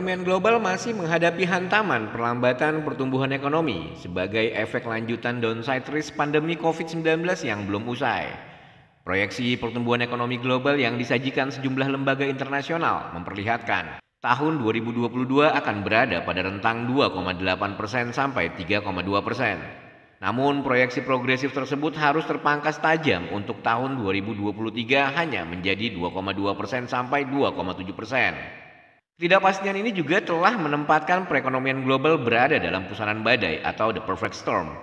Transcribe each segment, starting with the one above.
Perekonomian global masih menghadapi hantaman perlambatan pertumbuhan ekonomi sebagai efek lanjutan downside risk pandemi COVID-19 yang belum usai. Proyeksi pertumbuhan ekonomi global yang disajikan sejumlah lembaga internasional memperlihatkan tahun 2022 akan berada pada rentang 2,8% sampai 3,2%. Namun proyeksi progresif tersebut harus terpangkas tajam untuk tahun 2023 hanya menjadi 2,2% sampai 2,7%. Ketidakpastian ini juga telah menempatkan perekonomian global berada dalam pusaran badai atau the perfect storm.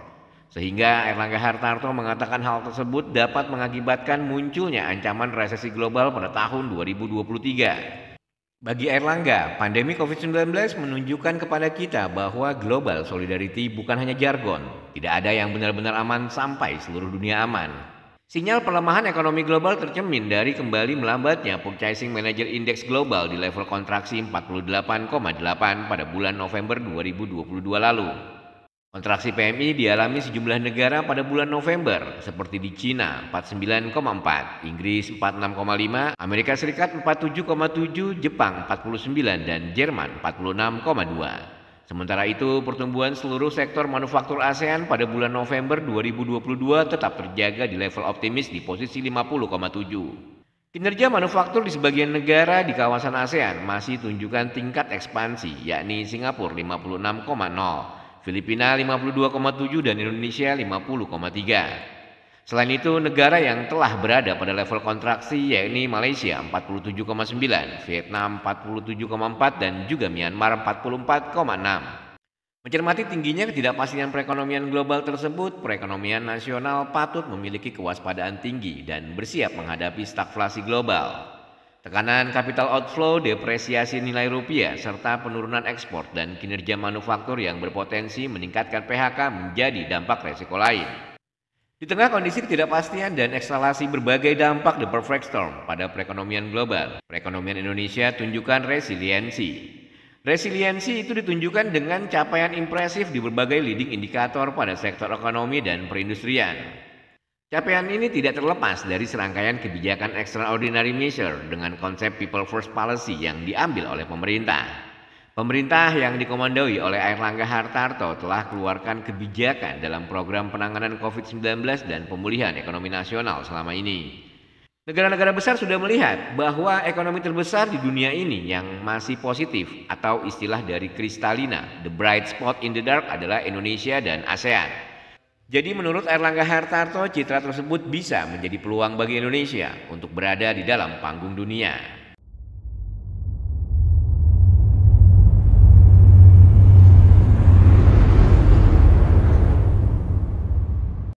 Sehingga Airlangga Hartarto mengatakan hal tersebut dapat mengakibatkan munculnya ancaman resesi global pada tahun 2023. Bagi Airlangga, pandemi COVID-19 menunjukkan kepada kita bahwa global solidarity bukan hanya jargon. Tidak ada yang benar-benar aman sampai seluruh dunia aman. Sinyal pelemahan ekonomi global tercermin dari kembali melambatnya Purchasing Manager Index global di level kontraksi 48,8 pada bulan November 2022 lalu. Kontraksi PMI dialami sejumlah negara pada bulan November, seperti di Cina 49,4, Inggris 46,5, Amerika Serikat 47,7, Jepang 49, dan Jerman 46,2. Sementara itu, pertumbuhan seluruh sektor manufaktur ASEAN pada bulan November 2022 tetap terjaga di level optimis di posisi 50,7. Kinerja manufaktur di sebagian negara di kawasan ASEAN masih tunjukkan tingkat ekspansi, yakni Singapura 56,0, Filipina 52,7 dan Indonesia 50,3. Selain itu, negara yang telah berada pada level kontraksi yakni Malaysia 47,9, Vietnam 47,4 dan juga Myanmar 44,6. Mencermati tingginya ketidakpastian perekonomian global tersebut, perekonomian nasional patut memiliki kewaspadaan tinggi dan bersiap menghadapi stagflasi global. Tekanan capital outflow, depresiasi nilai rupiah, serta penurunan ekspor dan kinerja manufaktur yang berpotensi meningkatkan PHK menjadi dampak resiko lain. Di tengah kondisi ketidakpastian dan ekskalasi berbagai dampak the perfect storm pada perekonomian global, perekonomian Indonesia tunjukkan resiliensi. Resiliensi itu ditunjukkan dengan capaian impresif di berbagai leading indikator pada sektor ekonomi dan perindustrian. Capaian ini tidak terlepas dari serangkaian kebijakan extraordinary measure dengan konsep people first policy yang diambil oleh pemerintah. Pemerintah yang dikomandoi oleh Airlangga Hartarto telah keluarkan kebijakan dalam program penanganan COVID-19 dan pemulihan ekonomi nasional selama ini. Negara-negara besar sudah melihat bahwa ekonomi terbesar di dunia ini yang masih positif atau istilah dari Kristalina, the bright spot in the dark adalah Indonesia dan ASEAN. Jadi menurut Airlangga Hartarto, citra tersebut bisa menjadi peluang bagi Indonesia untuk berada di dalam panggung dunia.